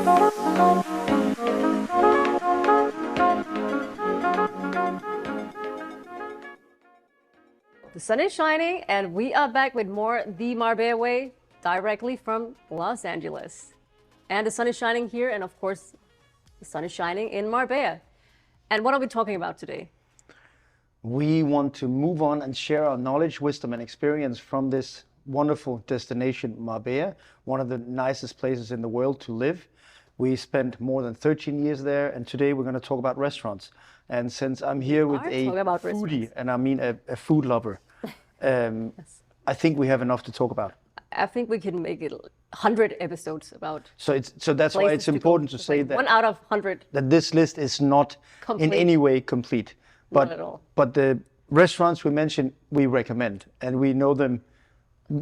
The sun is shining and we are back with more The Marbella Way directly from Los Angeles. And the sun is shining here, and of course, the sun is shining in Marbella. And what are we talking about today? We want to move on and share our knowledge, wisdom, and experience from this wonderful destination, Marbella, one of the nicest places in the world to live. We spent more than 13 years there, and today we're going to talk about restaurants. And since I'm here with a foodie, and I mean a food lover, Yes. I think we have enough to talk about. I think we can make it 100 episodes about. So that's why it's important to say that 1 out of 100. That this list is not in any way complete. But, not at all. But the restaurants we mentioned, we recommend, and we know them.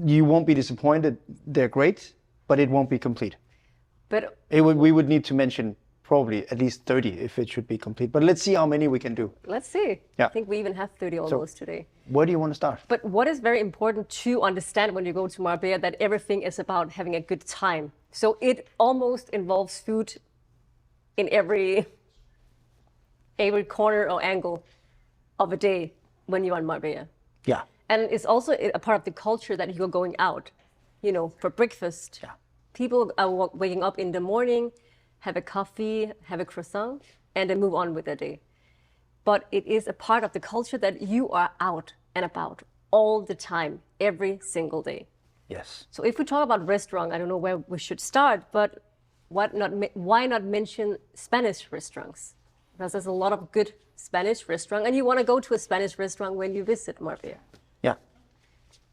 You won't be disappointed. They're great, but it won't be complete. But we would need to mention probably at least 30 if it should be complete. But let's see how many we can do. Let's see. Yeah. I think we even have 30 almost today. Where do you want to start? But what is very important to understand when you go to Marbella, that everything is about having a good time. So it almost involves food in every corner or angle of a day when you're in Marbella. Yeah. And it's also a part of the culture that you're going out, for breakfast. Yeah. People are waking up in the morning, have a coffee, have a croissant, and then move on with their day. But it is a part of the culture that you are out and about all the time, every single day. Yes. So if we talk about restaurant, I don't know where we should start, but why not mention Spanish restaurants? Because there's a lot of good Spanish restaurants, and you want to go to a Spanish restaurant when you visit Marbella. Yeah.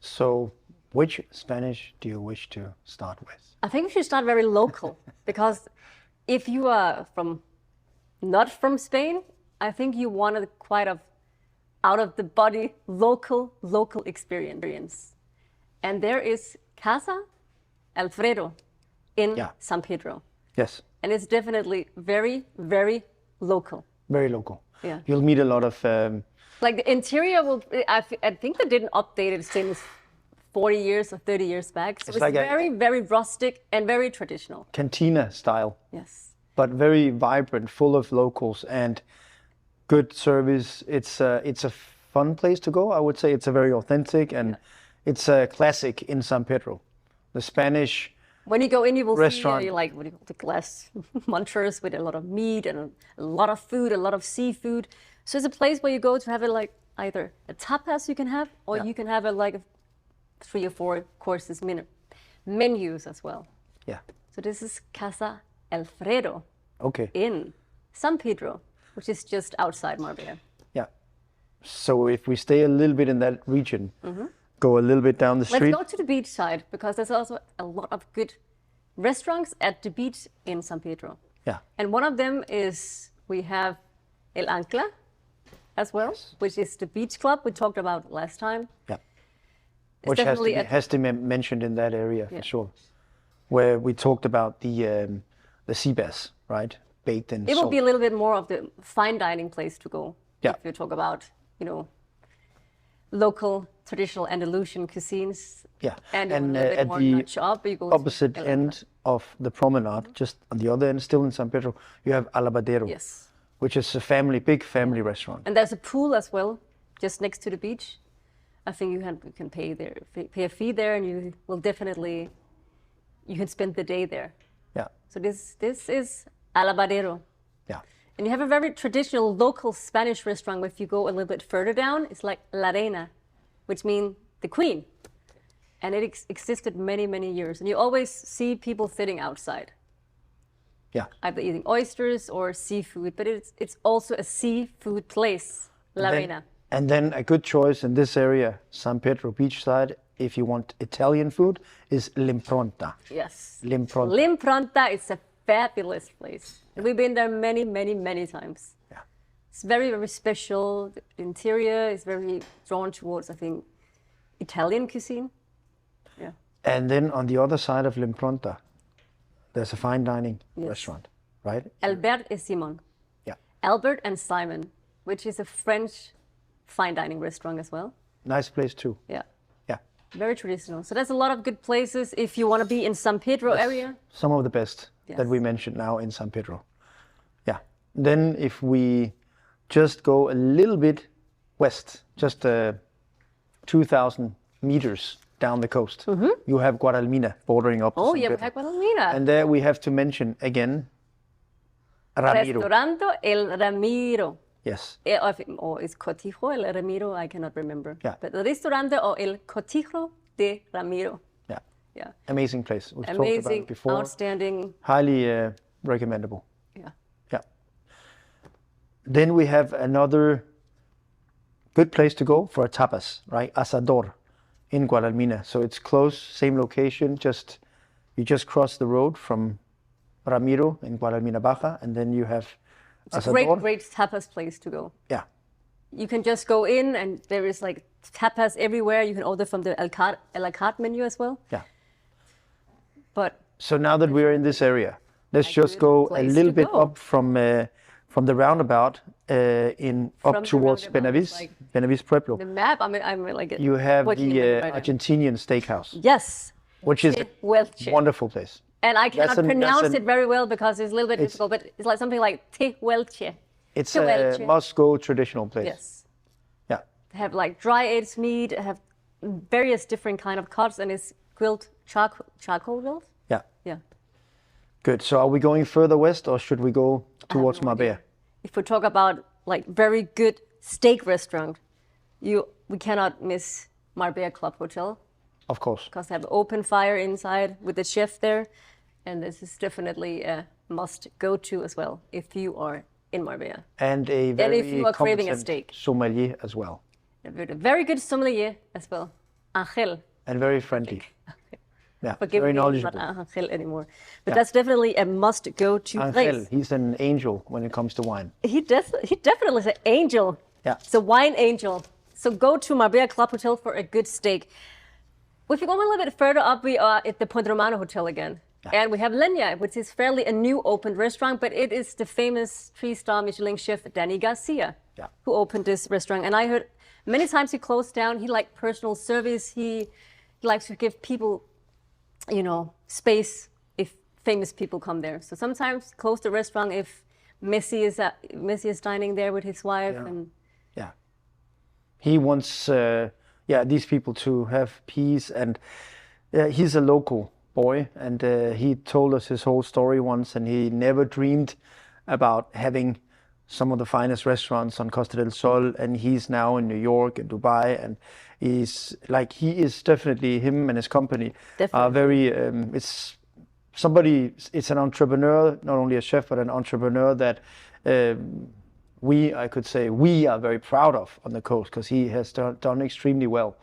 So which Spanish do you wish to start with? I think we should start very local, because if you are not from Spain, I think you want a quite out of the body local experience. And there is Casa Alfredo in San Pedro. Yes. And it's definitely very, very local. Very local. Yeah. You'll meet a lot of... Like the interior I think they didn't update it since 40 years or 30 years back. So it's like very, very rustic and very traditional. Cantina style. Yes. But very vibrant, full of locals and good service. It's a fun place to go. I would say it's a very authentic, and it's a classic in San Pedro. The Spanish when you go in, you will restaurant. See like the glass munchers with a lot of meat and a lot of food, a lot of seafood. So it's a place where you go to have either a tapas you can have, or you can have a 3 or 4 courses menus as well. Yeah. So this is Casa Alfredo. Okay. In San Pedro, which is just outside Marbella. Yeah. So if we stay a little bit in that region, go a little bit down the street. Let's go to the beach side, because there's also a lot of good restaurants at the beach in San Pedro. Yeah. And one of them is, we have El Ancla as well, which is the beach club we talked about last time. Yeah. It's which has to be mentioned in that area for sure. Where we talked about the sea bass, right? Baked in It salt. will be a little bit more of the fine dining place to go. Yeah. If you talk about, local, traditional Andalusian cuisines. Yeah. And at the opposite end of the promenade, just on the other end, still in San Pedro, you have Alabadero. Yes. Which is a big family restaurant. And there's a pool as well, just next to the beach. I think you can pay a fee there, and you will definitely, you can spend the day there. Yeah. So this is Alabadero. Yeah. And you have a very traditional local Spanish restaurant. If you go a little bit further down, it's like La Reina, which means the queen. And it existed many, many years. And you always see people sitting outside. Yeah. Either eating oysters or seafood, but it's also a seafood place, La Reina. And then a good choice in this area, San Pedro beachside, if you want Italian food, is L'Impronta. Yes. L'Impronta. L'Impronta is a fabulous place. We've been there many, many, many times. Yeah. It's very, very special. The interior is very drawn towards, I think, Italian cuisine. Yeah. And then on the other side of L'Impronta, there's a fine dining restaurant, right? Albert et Simon. Yeah. Albert and Simon, which is a French fine dining restaurant as well. Nice place too. Yeah. Yeah. Very traditional. So there's a lot of good places if you want to be in San Pedro area. Some of the best that we mentioned now in San Pedro. Yeah. Then if we just go a little bit west, just 2,000 meters down the coast, you have Guadalmina bordering up to Oh, San yeah, we Pedro. have Guadalmina. And there we have to mention again Ramiro. Restaurante El Ramiro. Yes. Or is Cotijo El Ramiro? I cannot remember. Yeah. But Restaurante or El Cotijo de Ramiro. Yeah. Yeah. Amazing place. We've talked about Amazing, it before. outstanding. Highly recommendable. Yeah. Yeah. Then we have another good place to go for a tapas, right? Asador in Guadalmina. So it's close, same location, you just cross the road from Ramiro in Guadalmina Baja, and then you have It's a Asador. great tapas place to go. Yeah. You can just go in and there is like tapas everywhere. You can order from the a la carte menu as well. Yeah. But So now that we're in this area, let's just good go a place little to bit go. up from the roundabout From up the towards roundabout, Benaviz, like Benaviz Pueblo. the map, I'm like You have working the on it right now. Argentinian steakhouse, Yes. which is a Tehuelche. wonderful place. And I cannot pronounce an- it very well because it's a little bit difficult, but it's like something like Tehuelche. It's a Tehuelche. must-go traditional place. Yes. Yeah. They have like dry aged meat, have various different kind of cuts, and it's grilled charcoal grilled. Yeah. Yeah. Good. So are we going further west or should we go towards no idea. Marbella? If we talk about like very good steak restaurant, we cannot miss Marbella Club Hotel Of course. because they have open fire inside with the chef there, and this is definitely a must go to as well if you are in Marbella. And a if very you are craving a competent steak. sommelier as well. A very good sommelier as well, Angel. And very friendly. Yeah, Forgive very me, it's not knowledgeable. Angel anymore. But that's definitely a must go to Angel, place. he's an angel when it comes to wine. He definitely is an angel. Yeah. It's a wine angel. So go to Marbella Club Hotel for a good steak. If you go a little bit further up, we are at the Puente Romano Hotel again. And we have Lenya, which is fairly a new opened restaurant, but it is the famous 3-star Michelin chef Danny Garcia who opened this restaurant. And I heard many times he closed down. He liked personal service. He likes to give people, space if famous people come there. So sometimes close the restaurant if Messi is dining there with his wife. Yeah. And Yeah. He wants these people to have peace, and he's a local boy, and he told us his whole story once, and he never dreamed about having some of the finest restaurants on Costa del Sol, and he's now in New York and Dubai, and he is definitely, him and his company are very it's an entrepreneur, not only a chef but an entrepreneur that we are very proud of on the coast, because he has done extremely well.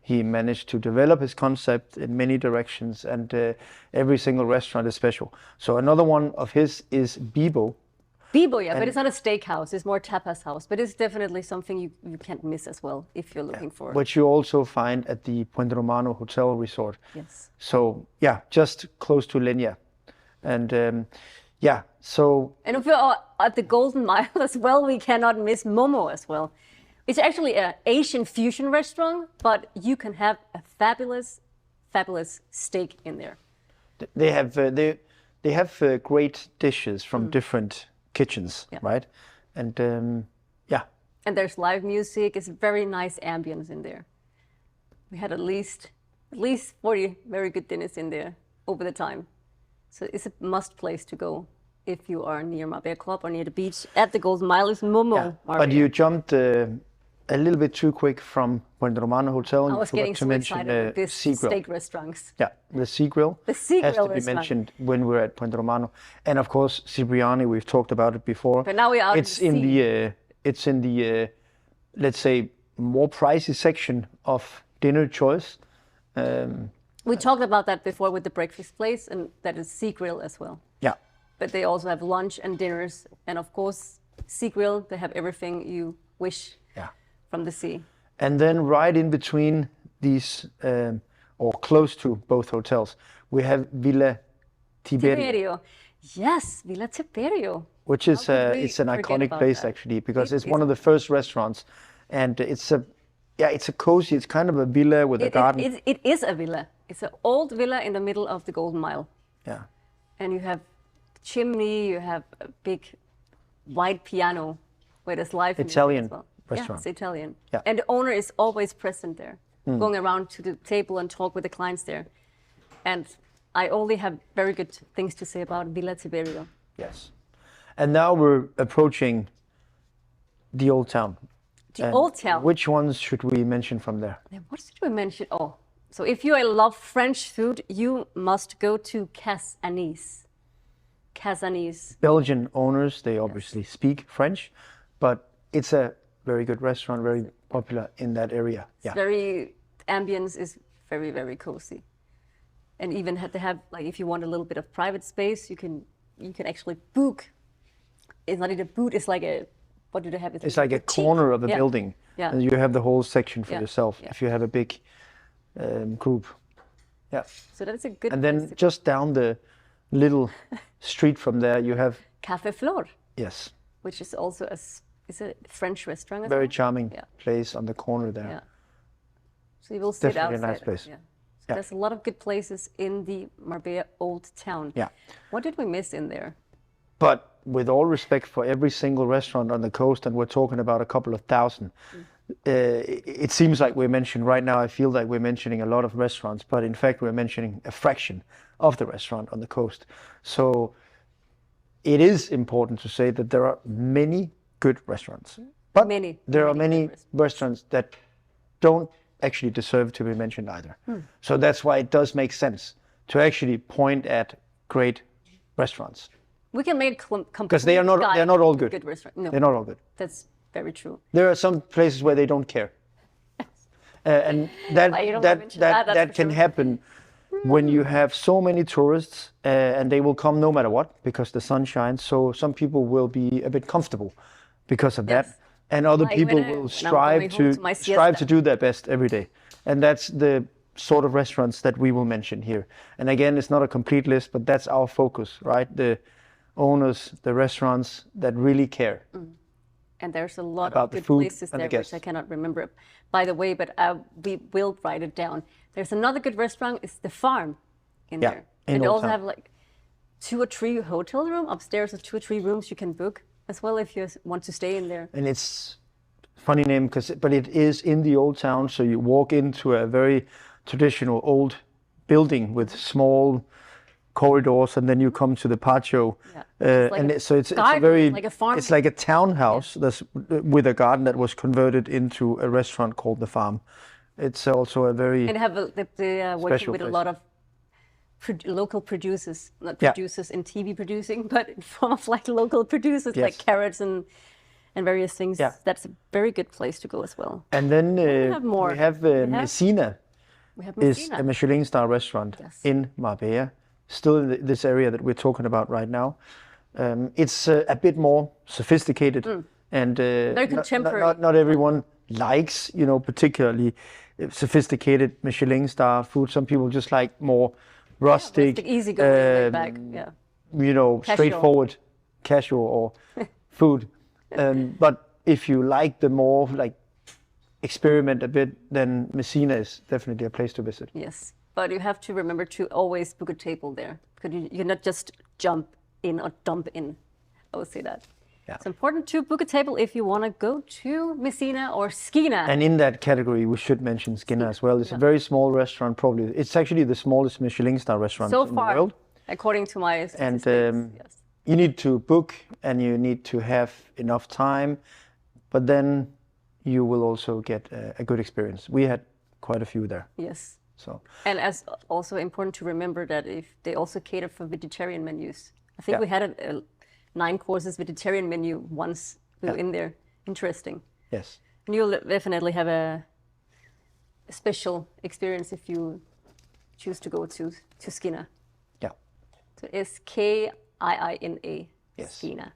He managed to develop his concept in many directions, and every single restaurant is special. So another one of his is Bibo. Bibo, yeah, but it's not a steakhouse. It's more tapas house. But it's definitely something you can't miss as well if you're looking for. Which you also find at the Puente Romano Hotel Resort. Yes. So yeah, just close to Lenya. And so... And if you're at the Golden Mile as well, we cannot miss Momo as well. It's actually an Asian fusion restaurant, but you can have a fabulous, fabulous steak in there. They have great dishes from different kitchens, right? And And there's live music. It's very nice ambience in there. We had at least 40 very good dinners in there over the time. So it's a must place to go if you are near Marbella Club or near the beach. At the Golden Mile is Momo. but Marbella. you jumped a little bit too quick from Puente Romano Hotel. And I was you forgot getting to so mention excited with this Sea Grill. steak restaurants. Yeah, the Sea Grill. The Sea has Grill to be restaurant. mentioned when we're at Puente Romano, and of course Cipriani. We've talked about it before. But now we're out It's in the it's in the let's say more pricey section of dinner choice. We talked about that before with the breakfast place, and that is Sea Grill as well. Yeah, But they also have lunch and dinners, and of course, Sea Grill. They have everything you wish from the sea. and then right in between these, or close to both hotels, we have Villa Tiberio, Tiberio. Yes, Villa Tiberio. which is How could we it's an forget iconic about place that? actually, because It it's is. one of the first restaurants, and it's Yeah, it's a cozy. It's kind of a villa with a garden. It is a villa. It's an old villa in the middle of the Golden Mile. Yeah. And you have chimney, you have a big white piano where there's live music Italian as well. restaurant. Yeah, it's Italian. Yeah. And the owner is always present there, going around to the table and talk with the clients there. And I only have very good things to say about Villa Tiberio. Yes. And now we're approaching the Old Town. The Old Town. Which ones should we mention from there? What did we mention? Oh, so if you love French food, you must go to Casanis. Casanis. Belgian owners, they obviously speak French, but it's a very good restaurant, very popular in that area. Yeah. Ambience is very, very cozy. And even they have, like, if you want a little bit of private space, you can actually book. It's not even a boot, it's like a, what do they have? It's like a corner of a building. Yeah. And you have the whole section for yourself Yeah. if you have a big group. Yeah. So that's a good And then just down the little street from there, you have Café Flor, yes, which is also is a French restaurant. As very well. charming place on the corner there. Yeah. So you will sit Definitely outside. a nice place. Yeah. So there's a lot of good places in the Marbella Old Town. Yeah. What did we miss in there? But with all respect for every single restaurant on the coast, and we're talking about a couple of thousand, it seems like we're mentioning right now, I feel like we're mentioning a lot of restaurants, but in fact we're mentioning a fraction of the restaurant on the coast. So it is important to say that there are many good restaurants, but there are many restaurants that don't actually deserve to be mentioned either. So that's why it does make sense to actually point at great restaurants. We can make because they're not all good. Good restaurant. No, they're not all good. That's very true. There are some places where they don't care, and that can happen when you have so many tourists, and they will come no matter what because the sun shines. So some people will be a bit comfortable because of that, and other people will strive to do their best every day, and that's the sort of restaurants that we will mention here. And again, it's not a complete list, but that's our focus, right? The owners, the restaurants that really care. And there's a lot of good places there, which I cannot remember, by the way, but we will write it down. There's another good restaurant, it's The Farm in there. And they also have like 2 or 3 hotel rooms upstairs, or 2 or 3 rooms you can book as well if you want to stay in there. And it's funny name, but it is in the Old Town, so you walk into a very traditional old building with small corridors, and then you come to the patio, it's a very like a farm. It's like a townhouse that's with a garden that was converted into a restaurant called The Farm. It's also a very and have working with a lot of local producers, not producers in TV producing, but in form of like local producers like carrots and various things. That's a very good place to go as well. And then we have Messina. Is a Michelin-starred restaurant in Marbella, still in this area that we're talking about right now. It's a bit more sophisticated and very contemporary. Not everyone likes, particularly sophisticated Michelin-star food. Some people just like more rustic, easygoing, laid back, casual. Straightforward, casual or food. But if you like the more like experiment a bit, then Messina is definitely a place to visit. Yes, but you have to remember to always book a table there, because you cannot just jump in or dump in. I would say that. Yeah. It's important to book a table if you want to go to Messina or Skina. And in that category, we should mention Skina as well. It's a very small restaurant, probably. It's actually the smallest Michelin-star restaurant in the world. According to my statistics. And you need to book, and you need to have enough time, but then you will also get a good experience. We had quite a few there. Yes. So. And as also important to remember that if they also cater for vegetarian menus. I think we had a 9 courses vegetarian menu once we were in there. Interesting. Yes. And you'll definitely have a special experience if you choose to go to Skina. Yeah. So Skina. Yes. Skina.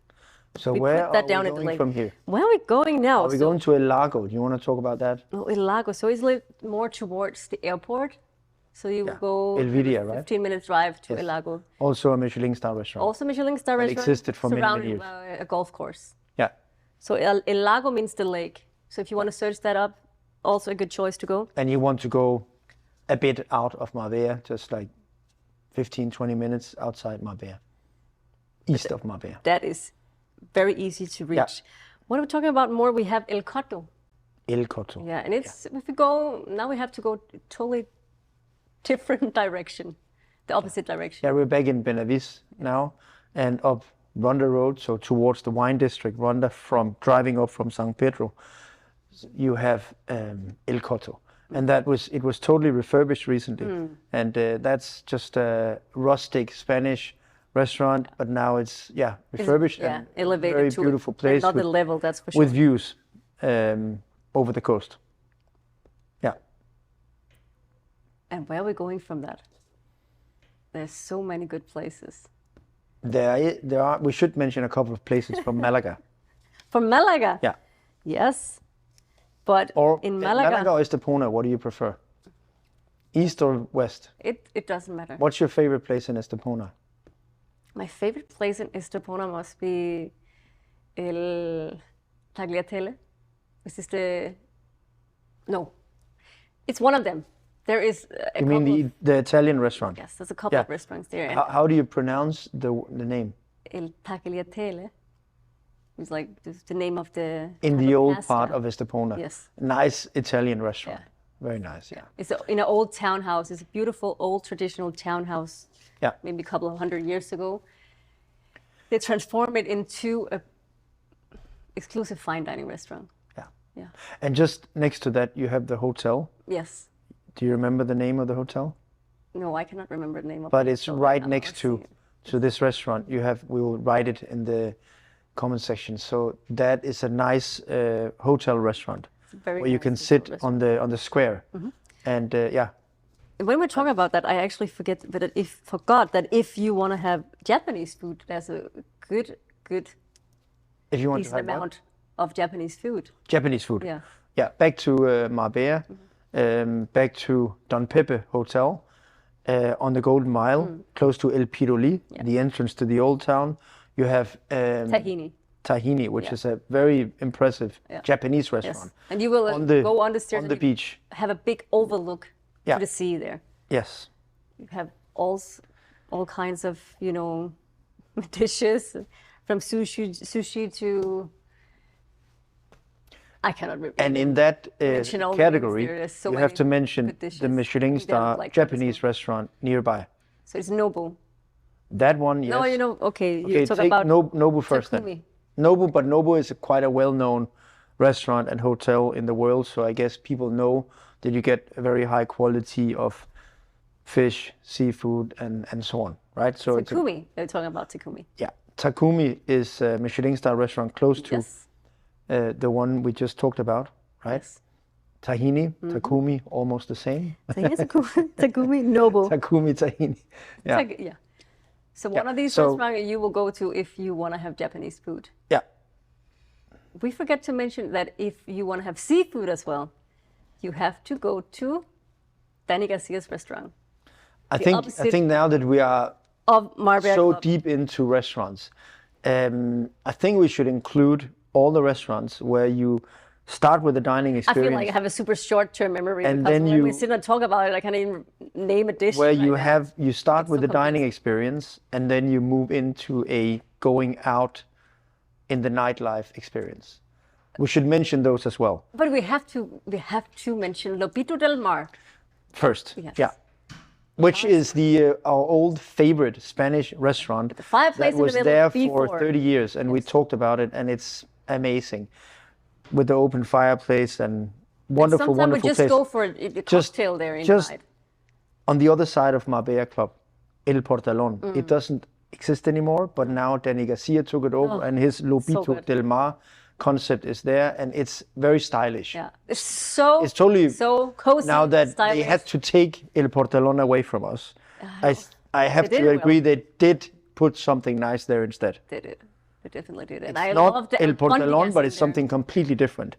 So where are we going from here? Where are we going now? Are we going to El Lago? Do you want to talk about that? Oh, El Lago. So it's a little more towards the airport. So you go Elvidia, right? 15-minute drive to El Lago. Also a Michelin-star restaurant. Also Michelin-star restaurant. Existed for many years. Surrounded by a golf course. Yeah. So El Lago means the lake. So if you want to search that up, also a good choice to go. And you want to go a bit out of Marbella, just like 15, 20 minutes outside Marbella, east of Marbella. That is very easy to reach. Yeah. What are we talking about more? We have El Coto. El Coto. Yeah, and it's if we go now, we have to go totally different direction, the opposite direction. Yeah, we're back in Benavis now, and up Ronda Road, so towards the wine district, Ronda, from driving up from San Pedro, you have El Coto. And it was totally refurbished recently. And that's just a rustic Spanish restaurant, but now it's refurbished and elevated very to beautiful place another level, that's for sure. with views over the coast. Yeah. And where are we going from that? There's so many good places. There are. We should mention a couple of places from Malaga. From Malaga? Yeah. Yes. But Or in Malaga or Estepona, what do you prefer? East or west? it doesn't matter. What's your favorite place in Estepona? My favorite place in Estepona must be El Tagliatelle. Is this no, it's one of them. There is a You couple mean the Italian restaurant? yes, there's a couple of restaurants there. And How do you pronounce the name? El Tagliatelle is like the name of the In type the of old pasta. part of Estepona. Yes. Nice Italian restaurant. Very nice, yeah. It's in an old townhouse. It's a beautiful old traditional townhouse. Yeah. Maybe a couple of 100 years ago. They transformed it into a exclusive fine dining restaurant. Yeah. Yeah. And just next to that, you have the hotel. Yes. Do you remember the name of the hotel? No, I cannot remember the name of But the it's hotel right now. next Let's to see. this restaurant. We will write it in the comment section. So that is a nice hotel restaurant Very where you nice can hotel sit restaurant. on the square. And When we're talking about that, I actually forgot that if you want to have Japanese food, there's a good if you want to decent have what? amount of Japanese food. Japanese food. Yeah. Yeah, back to Marbella, back to Don Pepe Hotel on the Golden Mile, close to El Piroli, the entrance to the Old Town. You have Tahini, which is a very impressive Japanese restaurant. Yes. And you will go on the stairs on the and you beach. have a big overlook to the sea there. Yes. You have all kinds of, dishes from sushi to I cannot remember. And in that Mention all the category, names there. There's so you have many to mention good dishes. the Michelin-starred like that as Japanese restaurant nearby. So it's Nobu. That one, yes. No, okay, you Okay, talk take about Nobu first then. Takumi. Nobu, but Nobu is quite a well-known restaurant and hotel in the world, so I guess people know that you get a very high quality of fish, seafood, and so on, right? So Takumi. They're talking about Takumi. Takumi is a Michelin-star restaurant close to Yes. the one we just talked about, right? Yes. Tahini, Takumi, almost the same. Takumi Nobu. Takumi, Tahini. Yeah. Yeah. So one of these so- restaurants you will go to if you want to have Japanese food. Yeah. We forget to mention that if you want to have seafood as well, you have to go to Danny Garcia's restaurant. I opposite think now that we are Of Marbella so Club. deep into restaurants, I think we should include all the restaurants where you start with the dining I experience. feel like I have a super short-term memory And because then when we you- sit and talk about it, I can't even name a dish. where right you now. you start with so the dining experience and then you move into a going out in the nightlife experience. We should mention those as well. But we have to mention Lobito del Mar. First, Yes. yeah, which is our old favorite Spanish restaurant fireplace that in the was middle there for before. 30 years, and we talked about it, and it's amazing with the open fireplace and wonderful, Sometimes wonderful we just place. go for a cocktail there inside. On the other side of Marbella Club, El Portalón. It doesn't exist anymore, but now Danny Garcia took it over, and his Lobito good. del Mar concept is there, and it's very stylish. Yeah, it's totally so cozy. Now that stylish. they had to take El Portalón away from us, I have They did to it agree they did put something nice there instead. They did. They definitely did. And It's I not love the El Portalón, albondigas but in it's there. something completely different.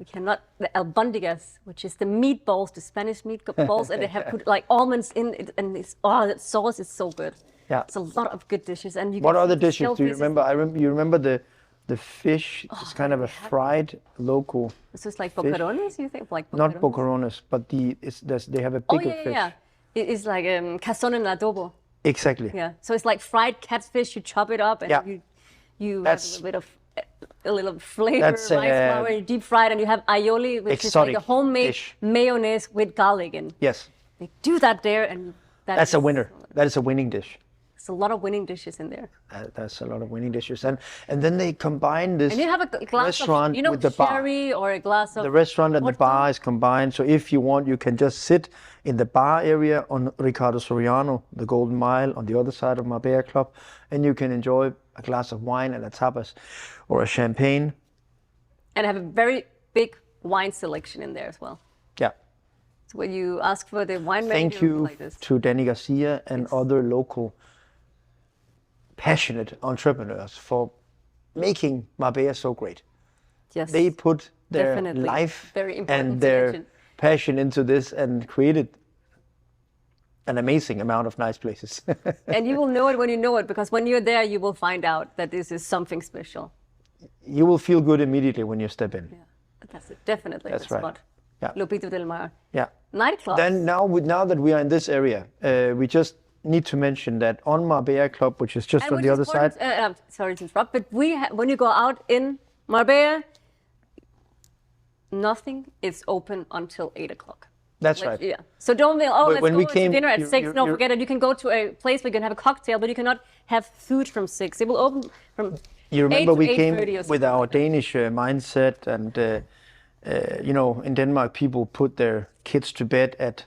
The albondigas, which is the meatballs, the Spanish meatballs, and they have put like almonds in it, and that sauce is so good. Yeah. It's a lot of good dishes, and you What can other see the dishes do you shellfish is- remember? You remember The fish is kind of a fried local. So it's like fish. boquerones, you think? Like Not boquerones? boquerones, but they have a Oh, bigger yeah, fish. yeah. It's like cassone en adobo. Exactly. Yeah. So it's like fried catfish. You chop it up and Yeah. you That's- have a little flavor, That's, rice flour, you deep fried, and you have aioli, which is like exotic a homemade dish. mayonnaise with garlic in. Yes. They do that there, and That's a winner. That is a winning dish. There's a lot of winning dishes in there. That's a lot of winning dishes, and then they combine this And you have a glass restaurant of, with the bar. sherry or a glass of. The restaurant and the Porto. bar is combined. So if you want, you can just sit in the bar area on Ricardo Soriano, the Golden Mile, on the other side of Marbella Club, and you can enjoy a glass of wine and a tapas or a champagne. And have a very big wine selection in there as well. Yeah. So when you ask for the wine menu, Thank you like this. to Danny Garcia and other local passionate entrepreneurs for making Marbella so great. Yes. They put their Definitely. life Very important and to their mention. passion into this and created an amazing amount of nice places. And you will know it when you know it, because when you're there, you will find out that this is something special. You will feel good immediately when you step in. Yeah, that's it. Definitely That's the right. spot. Yeah. Lopito del Mar. Yeah. Nightclub. Then now that we are in this area, we just need to mention that on Marbella Club, which is just And on which the is other side, important, sorry to interrupt, but when you go out in Marbella, nothing is open until 8 o'clock. that's right. Yeah. So don't think, oh, let's When go we to came, dinner at you- 6. No, you- forget it. You can go to a place where you can have a cocktail, but you cannot have food from 6. It will open from You remember 8 to we came 8:30 or with something our like that. Danish mindset, and in Denmark, people put their kids to bed at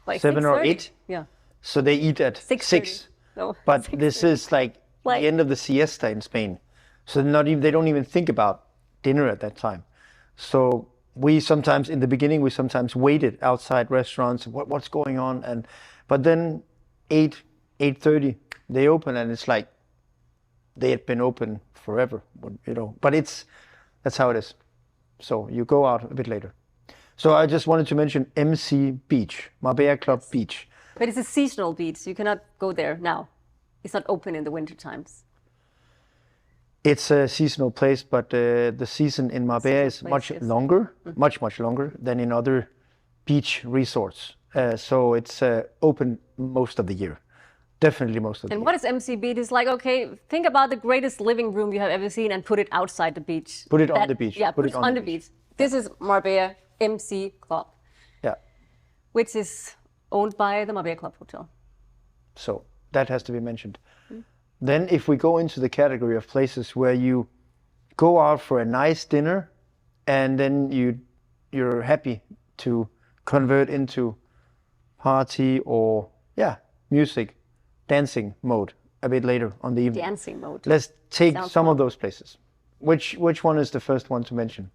Like 7 or 6:30. 8, Yeah. so they eat at 6:30. 6. No, But 6:30. this is like the end of the siesta in Spain, so they don't even think about dinner at that time. So we sometimes, in the beginning, waited outside restaurants. What's going on? But then 8:30 they open, and it's like they had been open forever, But that's how it is. So you go out a bit later. So I just wanted to mention MC Beach, Marbella Club Beach. But it's a seasonal beach. You cannot go there now. It's not open in the winter times. It's a seasonal place, but the season in Marbella is much longer, much longer than in other beach resorts. So it's open most of the year. Definitely most of the And year. what is MC Beach? It's like, okay, think about the greatest living room you have ever seen and put it outside the beach. Put it on the beach. Yeah, put it on the beach. This is Marbella MC Club, Yeah. which is owned by the Marbella Club Hotel. So that has to be mentioned. Then if we go into the category of places where you go out for a nice dinner and then you're happy to convert into party or music, dancing mode a bit later on the evening. Dancing mode. Let's take Sounds some fun. of those places. Which one is the first one to mention?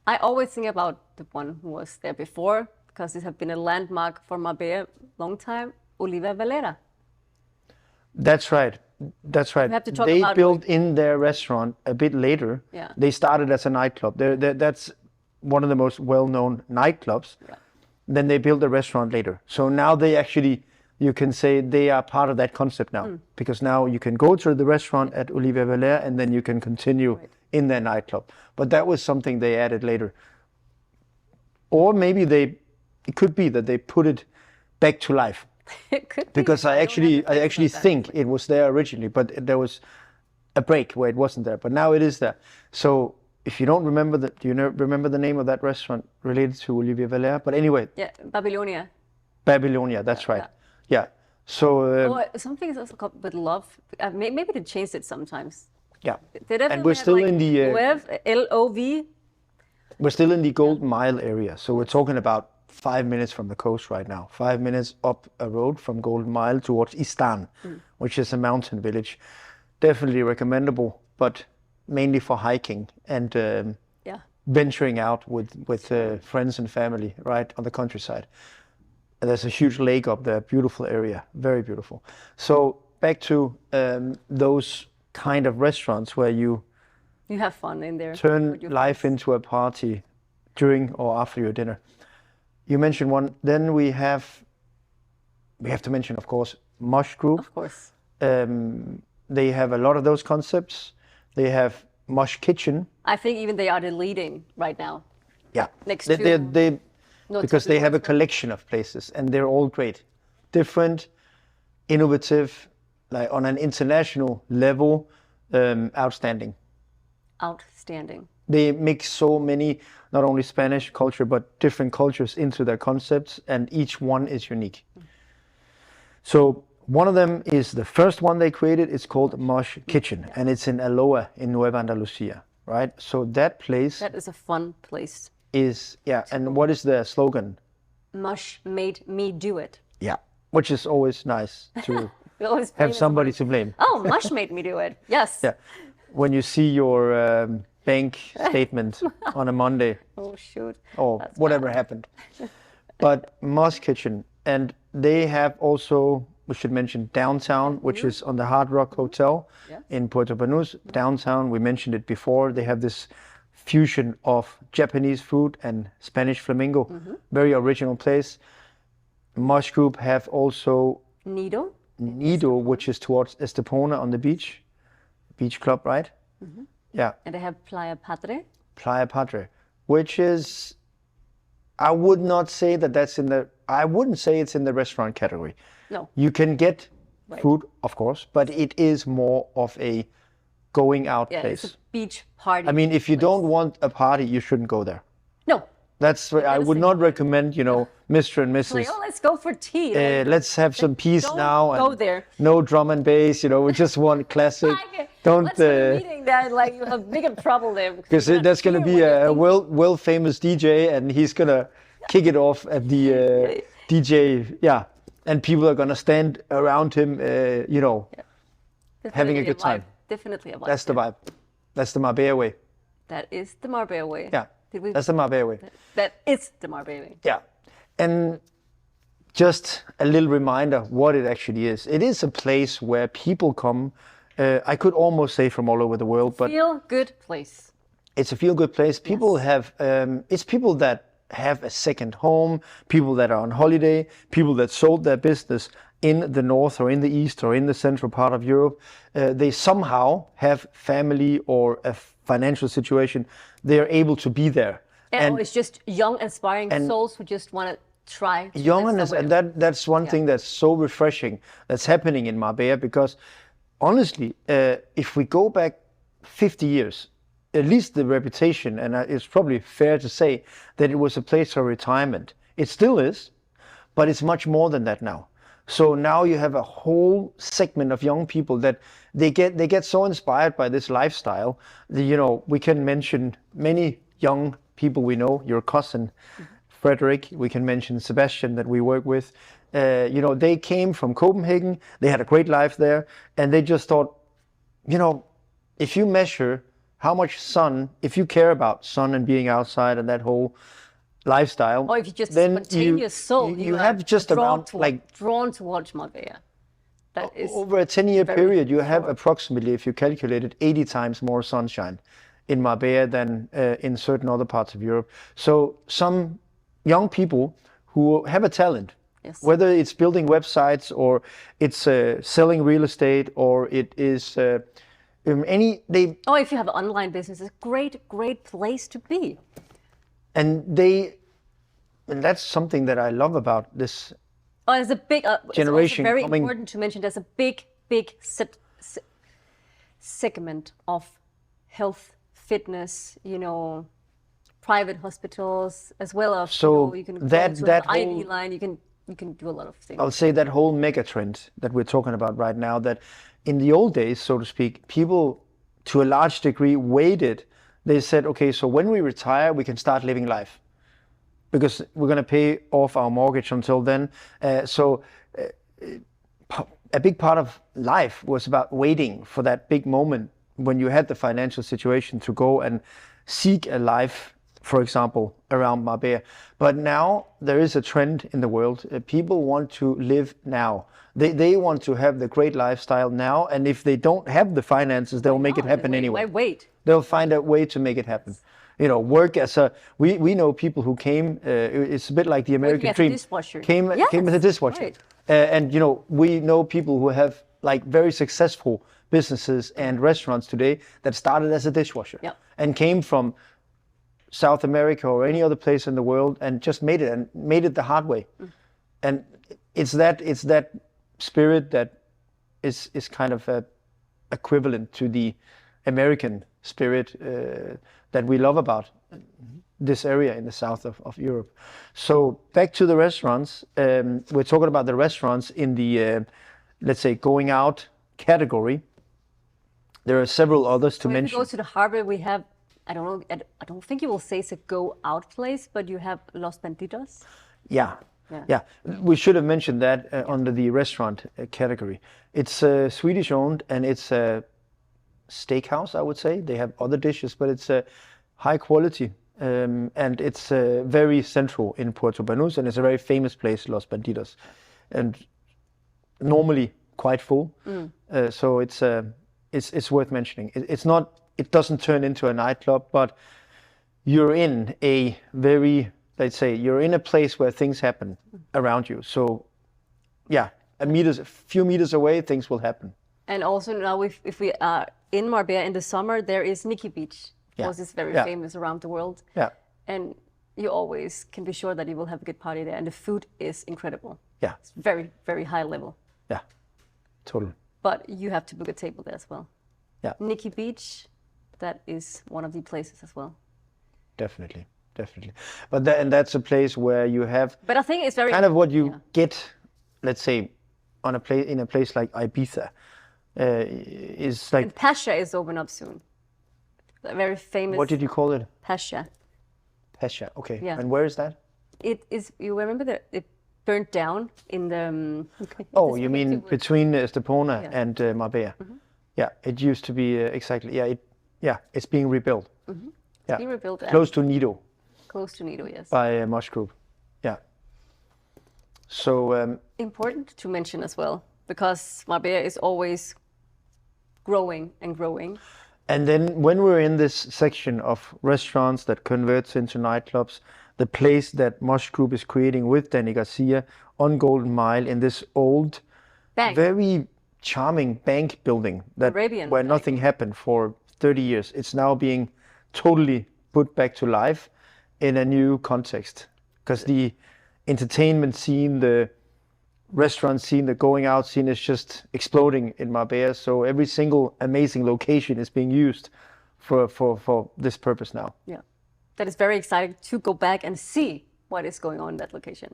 I always think about the one who was there before, because it has been a landmark for Marbella long time, Oliva Valera. That's right. That's right. We have to talk They about built in their restaurant a bit later. Yeah. They started as a nightclub. That's one of the most well-known nightclubs. Yeah. Then they built a restaurant later. So now they actually, you can say they are part of that concept now. Because now you can go to the restaurant at Oliva Valera and then you can continue in their nightclub. But that was something they added later. Or maybe it could be that they put it back to life. It could be. Because I actually think it was there originally, but there was a break where it wasn't there. But now it is there. So if you don't remember do you remember the name of that restaurant related to Olivier Valera? But anyway, Yeah, Babylonia. Babylonia, that's right. Yeah. So Something is also called with love. Maybe they changed it sometimes. yeah, They definitely and we're have, still like, in the Love, L-O-V. we're still in the Golden Mile area. So we're talking about 5 minutes from the coast right now. 5 minutes up a road from Golden Mile towards Istan, which is a mountain village. Definitely recommendable, but mainly for hiking and venturing out with friends and family, right on the countryside. And there's a huge lake up there, beautiful area, very beautiful. So back to those kind of restaurants where you have fun in there. turn with your life friends. into a party during or after your dinner. You mentioned one. Then we have to mention, of course, Mosh Group. Of course. They have a lot of those concepts. They have Mosh Kitchen. I think even they are the leading right now. Yeah, Next they, to they not because to they do have a what's collection of places and they're all great, different, innovative, like on an international level, outstanding. outstanding. They mix so many, not only Spanish culture, but different cultures into their concepts, and each one is unique. So one of them is the first one they created. It's called Mosh Kitchen, and it's in Aloha in Nueva Andalusia, right? So that place That is a fun place. is, yeah. And what is the slogan? Mush made me do it. Yeah, which is always nice to We always have famous somebody for- to blame. Oh, Mush made me do it. Yes. Yeah, when you see your bank statement on a Monday Oh shoot. or That's whatever bad. happened. But Moss Kitchen, and they have also, we should mention Downtown, which is on the Hard Rock Hotel Yes. in Puerto Banús. Downtown, we mentioned it before. They have this fusion of Japanese food and Spanish flamingo. Very original place. Mosh Group have also Nido. Nido, which is towards Estepona on the beach club, right? Yeah, And they have Playa Padre. Playa Padre, which is, I would not say that that's in the, I wouldn't say it's in the restaurant category. No. You can get Right. food, of course, but it is more of a going out Yeah, place. it's a beach party. I mean, if you don't want a party, you shouldn't go there. No. That's why I would not recommend, you know, Mr. and Mrs. Like, oh, let's go for tea. Let's have some peace don't now. go And there. no drum and bass, you know, we just want classic. Don't, Let's have a meeting that like you have bigger trouble there. because you're not there's going to here be when a you're world famous DJ and he's going to kick it off at the DJ, yeah. And people are going to stand around him, you know, thinking, having a definitely good time. vibe. Definitely a vibe. That's the vibe. That's the Marbella way. That is the Marbella way. Yeah, Did we? that's the Marbella way. That is the Marbella way. Yeah. And just a little reminder what it actually is. It is a place where people come, I could almost say from all over the world, but Feel good place. it's a feel-good place. People have, it's people that have a second home, people that are on holiday, people that sold their business in the north or in the east or in the central part of Europe. They somehow have family or a financial situation. They are able to be there. And it's just young, inspiring souls who just want to try. to Young live and somewhere. that's one thing that's so refreshing that's happening in Marbella, because honestly, if we go back 50 years, at least the reputation, and it's probably fair to say that it was a place for retirement. It still is, but it's much more than that now. So now you have a whole segment of young people that they get so inspired by this lifestyle. You know, we can mention many young people we know. Your cousin, Frederick. We can mention Sebastian that we work with. You know, they came from Copenhagen. They had a great life there, and they just thought, you know, if you measure how much sun, if you care about sun and being outside and that whole lifestyle, Or if you just then spontaneous soul, you are have just drawn around to- like drawn towards Marbella. That is over a 10-year very period, you have approximately, if you calculate it, 80 times more sunshine in Marbella than in certain other parts of Europe. So some young people who have a talent, Yes. whether it's building websites or it's selling real estate or it is they Oh, if you have an online business, it's a great place to be. and that's something that I love about this. Oh, there's a big Generation It's also very coming- important to mention. There's a big segment of health, fitness. You know, private hospitals as well as So you know, you can go that- to that an IV whole- line. You can do a lot of things. I'll say that whole mega trend that we're talking about right now, that in the old days, so to speak, people to a large degree waited. They said, okay, so when we retire, we can start living life because we're going to pay off our mortgage until then. A big part of life was about waiting for that big moment when you had the financial situation to go and seek a life, for example, around Marbella. But now there is a trend in the world. People want to live now. They want to have the great lifestyle now. And if they don't have the finances, they'll make it happen anyway. Wait. They'll find a way to make it happen. You know, work as a, we know people who came, it's a bit like the American as a dream. dishwasher. Came as a Yes, dishwasher. right. And, you know, we know people who have like very successful businesses and restaurants today that started as a dishwasher and came from South America or any other place in the world and just made it the hard way. And it's that spirit that is kind of equivalent to the American spirit that we love about this area in the south of Europe. So back to the restaurants. We're talking about the restaurants in the let's say going out category. There are several others to mention. If you go to the harbor, we have, I don't know, I don't think you will say it's a go out place, but you have Los Bandidos. Yeah. We should have mentioned that under the restaurant category. It's Swedish owned and it's a steakhouse, I would say. They have other dishes, but it's high quality. And it's very central in Puerto Banús, and it's a very famous place, Los Bandidos, and normally quite full. So it's worth mentioning. It doesn't turn into a nightclub, but you're in a very, let's say, you're in a place where things happen around you. So yeah, a few meters away, things will happen. And also now if we are in Marbella in the summer, there is Nikki Beach. Because it's very famous around the world. Yeah. And you always can be sure that you will have a good party there. And the food is incredible. Yeah. It's very, very high level. Yeah, totally. But you have to book a table there as well. Yeah. Nikki Beach, that is one of the places as well. Definitely. But that's a place where you have. But I think it's very kind of what you get, let's say, in a place like Ibiza, is like. And Pasha is open up soon. A very famous. What did you call it? Pasha. Pasha. Okay. Yeah. And where is that? It is. You remember that it burned down in the. Oh, you mean between Estepona and Marbella? Yeah, it used to be exactly. Yeah, it's being rebuilt. Yeah. Being rebuilt. Close to Nido. Close to Nido, yes. By Mosh Group. Yeah. So. Important to mention as well, because Marbella is always growing and growing. And then when we're in this section of restaurants that converts into nightclubs, the place that Mosh Group is creating with Danny Garcia on Golden Mile in this old, very charming bank building where nothing happened for 30 years. It's now being totally put back to life in a new context. Because the entertainment scene, the restaurant scene, the going out scene is just exploding in Marbella. So every single amazing location is being used for this purpose now. Yeah, that is very exciting to go back and see what is going on in that location.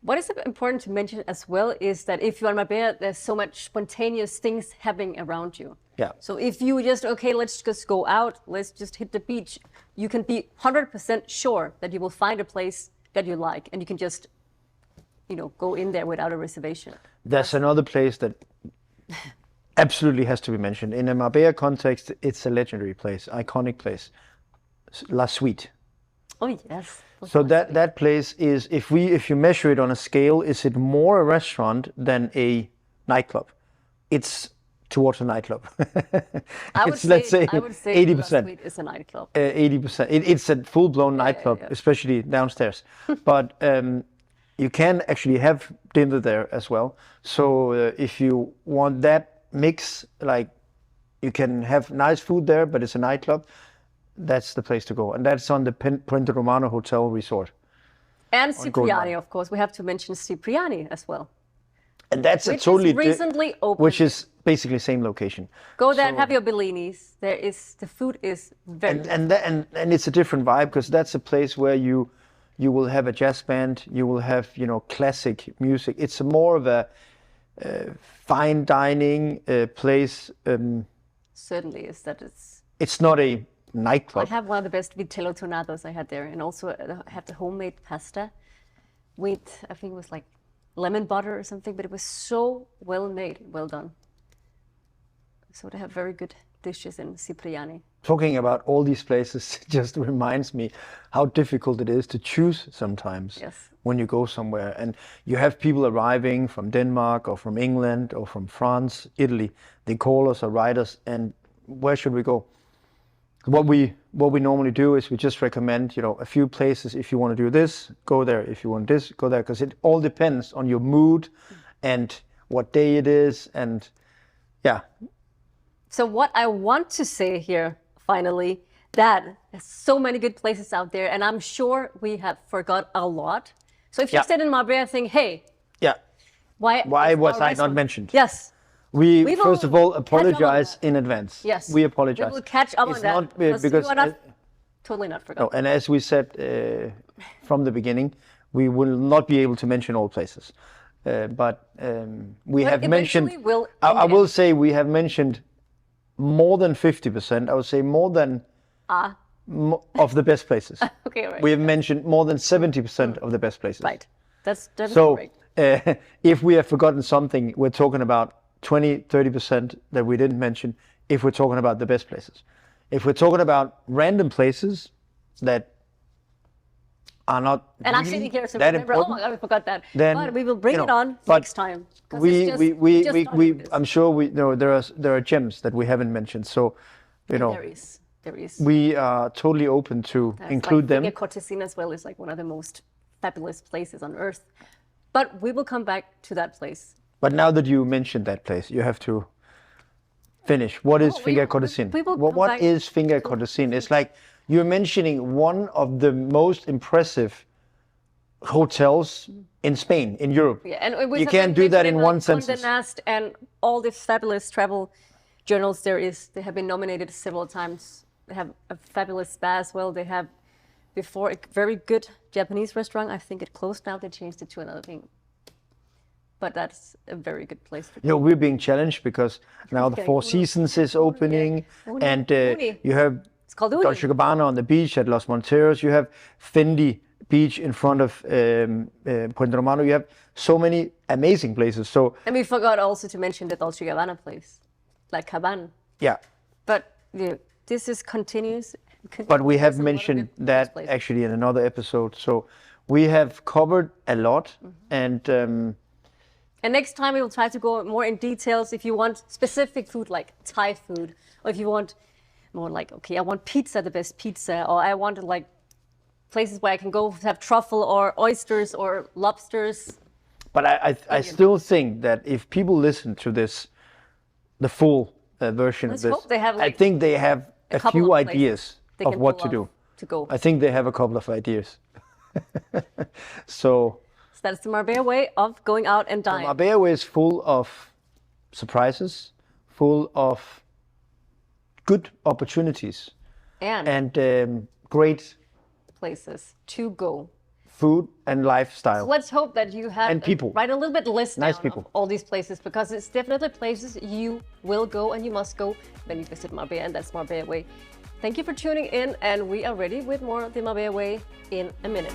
What is important to mention as well is that if you're in Marbella, there's so much spontaneous things happening around you. Yeah. So if you just, let's just go out, let's just hit the beach, you can be 100% sure that you will find a place that you like, and you can just go in there without a reservation. That's another place that absolutely has to be mentioned. In a Marbella context, it's a legendary place, iconic place, La Suite. Oh, yes. So that place is, if you measure it on a scale, is it more a restaurant than a nightclub? It's towards a nightclub. I would say 80%. La Suite is a nightclub. 80%. It's a full-blown nightclub, especially downstairs. But you can actually have dinner there as well. So if you want that mix, like you can have nice food there, but it's a nightclub, that's the place to go. And that's on the Puente Romano Hotel Resort. And Cipriani, of course. We have to mention Cipriani as well. And that's a totally recently opened. Which is basically same location. Go there and have your Bellinis. The food is very and it's a different vibe, because that's a place where you will have a jazz band, you will have, classic music. It's more of a fine dining place. Certainly is. It's not a nightclub. I have one of the best vitello tornados I had there, and also I had the homemade pasta with, I think it was like lemon butter or something, but it was so well made, well done. So they have very good dishes in Cipriani. Talking about all these places just reminds me how difficult it is to choose sometimes when you go somewhere. And you have people arriving from Denmark or from England or from France, Italy. They call us or write us, and where should we go? What we normally do is we just recommend, a few places. If you want to do this, go there. If you want this, go there. Because it all depends on your mood and what day it is. And Yeah. So what I want to say here, finally, that there's so many good places out there, and I'm sure we have forgot a lot. So if you Yeah. sit in Marbella and think, hey, Yeah. why Why is was our I not restaurant-" mentioned? Yes. We will first of all catch up on apologize that. in advance. Yes. We apologize. We will catch up It's on that. not because because you are not, totally not forgotten. no, and as we said from the beginning, we will not be able to mention all places. But we have mentioned. eventually we'll I will say we have mentioned more than 50%. I would say more than of the best places. Okay, right. We have mentioned more than 70% of the best places. Right. That's So correct. if we have forgotten something, we're talking about 20-30% that we didn't mention if we're talking about the best places. If we're talking about random places that are not And I'm really sitting here so that remember, oh important, my God, I forgot that. then, But we will bring you it know, on but next time. 'Cause it's just- we just started with this. I'm sure we know there are gems that we haven't mentioned. So, you know, There is. we are totally open to include them. Cuisine as well is like one of the most fabulous places on earth. But we will come back to that place. But now that you mentioned that place, you have to finish. What is finger cuisine? we will come What back is finger cuisine? It's like you're mentioning one of the most impressive hotels in Spain, in Europe. Yeah, and we you have can't do that in mentioned one like sentence. Condé Nast and all the fabulous travel journals they have been nominated several times. They have a fabulous spa as well. They have before a very good Japanese restaurant. I think it closed now. They changed it to another thing. But that's a very good place to go. You know, we're being challenged because now the Four Seasons is opening, and you have It's called Dolce Gabbana on the beach at Los Monteros. You have Fendi Beach in front of Puente Romano. You have so many amazing places. So And we forgot also to mention the Dolce Gabbana place, like Caban. yeah, But this is continuous. but we have There's a lot of mentioned good that places. actually in another episode. So we have covered a lot, and And next time we will try to go more in details if you want specific food like Thai food, or if you want more like, okay, I want pizza, the best pizza, or I want like places where I can go have truffle or oysters or lobsters. But I still think that if people listen to this, the full version Let's of this, hope they have, I like, think they have a couple few of places ideas they of can what pull to off do. to go. I think they have a couple of ideas. So That's the Marbella way of going out and dine. Marbella is full of surprises, full of good opportunities, and great places to go. food and lifestyle. Let's hope that you have And people. write a little bit list Nice down people. of all these places, because it's definitely places you will go and you must go when you visit Marbella, and that's Marbella Way. Thank you for tuning in, and we are ready with more of the Marbella Way in a minute.